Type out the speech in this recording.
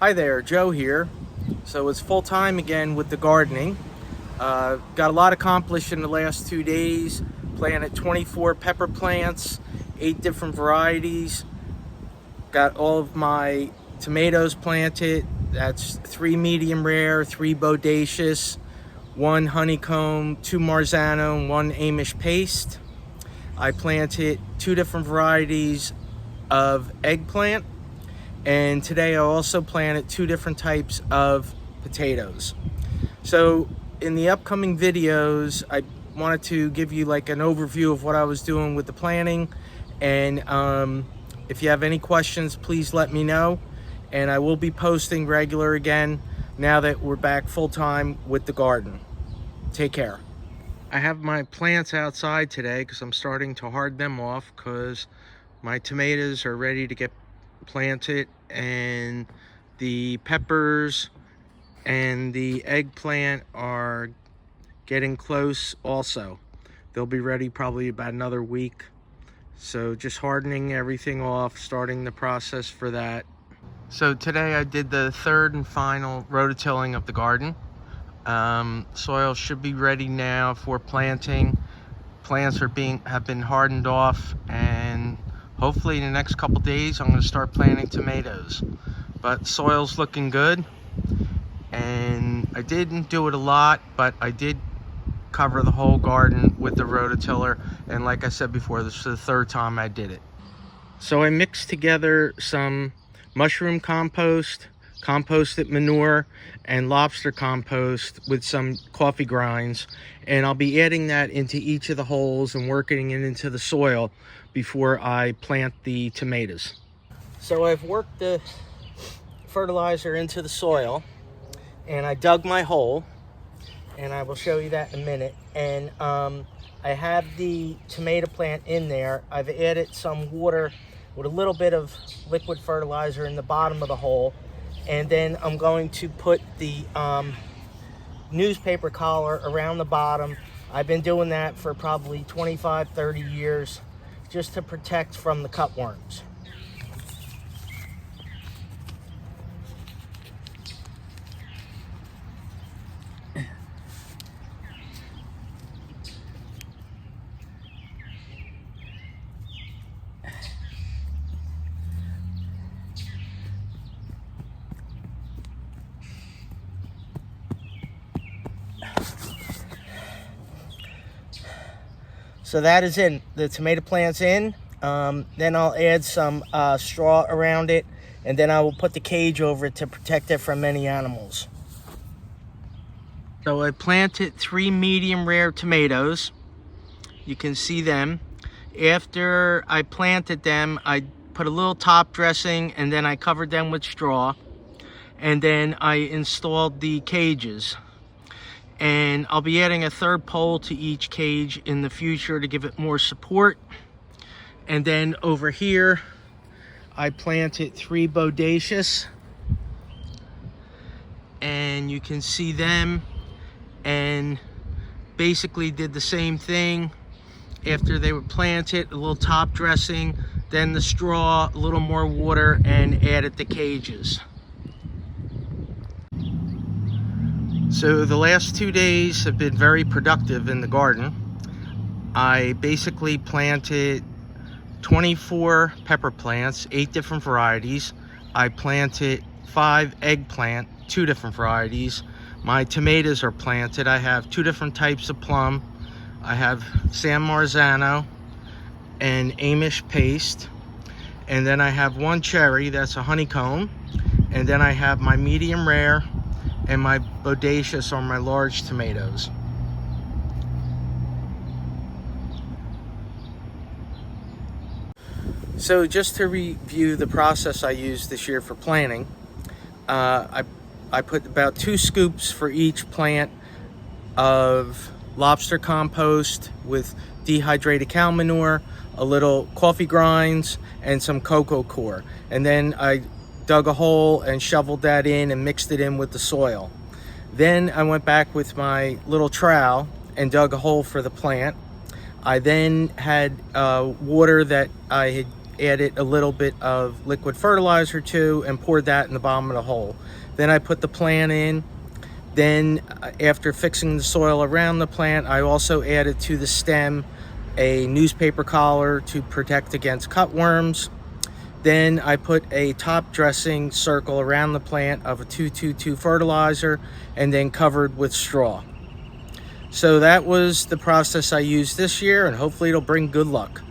Hi there, Joe here. So it's full time again with the gardening. Got a lot accomplished in the last 2 days. Planted 24 pepper plants, 8 different varieties. Got all of my tomatoes planted. That's 3 medium rare, 3 bodacious, 1 honeycomb, 2 marzano, and 1 Amish paste. I planted 2 different varieties of eggplant. And today I also planted 2 different types of potatoes. So in the upcoming videos, I wanted to give you like an overview of what I was doing with the planting. And if you have any questions, please let me know. And I will be posting regular again now that we're back full time with the garden. Take care. I have my plants outside today because I'm starting to harden them off because my tomatoes are ready to get planted, and the peppers and the eggplant are getting close also. They'll be ready probably about another week. So just hardening everything off, starting the process for that. So today I did the third and final rototilling of the garden. Soil should be ready now for planting. Plants have been hardened off, and hopefully in the next couple days I'm going to start planting tomatoes. But soil's looking good, and I didn't do it a lot, but I did cover the whole garden with the rototiller, and like I said before, this is the third time I did it. So I mixed together some mushroom compost, composted manure, and lobster compost with some coffee grinds, and I'll be adding that into each of the holes and working it into the soil before I plant the tomatoes. So I've worked the fertilizer into the soil, and I dug my hole, and I will show you that in a minute. And I have the tomato plant in there. I've added some water with a little bit of liquid fertilizer in the bottom of the hole, and then I'm going to put the newspaper collar around the bottom. I've been doing that for probably 25-30 years just to protect from the cutworms. So that is in, the tomato plant's in. Then I'll add some straw around it, and then I will put the cage over it to protect it from any animals. So I planted 3 medium rare tomatoes. You can see them. After I planted them, I put a little top dressing, and then I covered them with straw, and then I installed the cages. And I'll be adding a third pole to each cage in the future to give it more support. And then over here, I planted 3 bodacious, and you can see them, and basically did the same thing. After they were planted, a little top dressing, then the straw, a little more water, and added the cages. So the last 2 days have been very productive in the garden. I basically planted 24 pepper plants, 8 different varieties. I planted 5 eggplant, 2 different varieties. My tomatoes are planted. I have 2 different types of plum. I have San Marzano and Amish paste. And then I have 1 cherry, that's a honeycomb. And then I have my medium rare and my bodacious are my large tomatoes. So just to review the process I used this year for planting, I put about 2 scoops for each plant of lobster compost with dehydrated cow manure, a little coffee grinds, and some cocoa coir. And then I dug a hole and shoveled that in and mixed it in with the soil. Then I went back with my little trowel and dug a hole for the plant. I then had water that I had added a little bit of liquid fertilizer to, and poured that in the bottom of the hole. Then I put the plant in. Then after fixing the soil around the plant, I also added to the stem a newspaper collar to protect against cutworms. Then I put a top dressing circle around the plant of a 222 fertilizer and then covered with straw. So that was the process I used this year, and hopefully it'll bring good luck.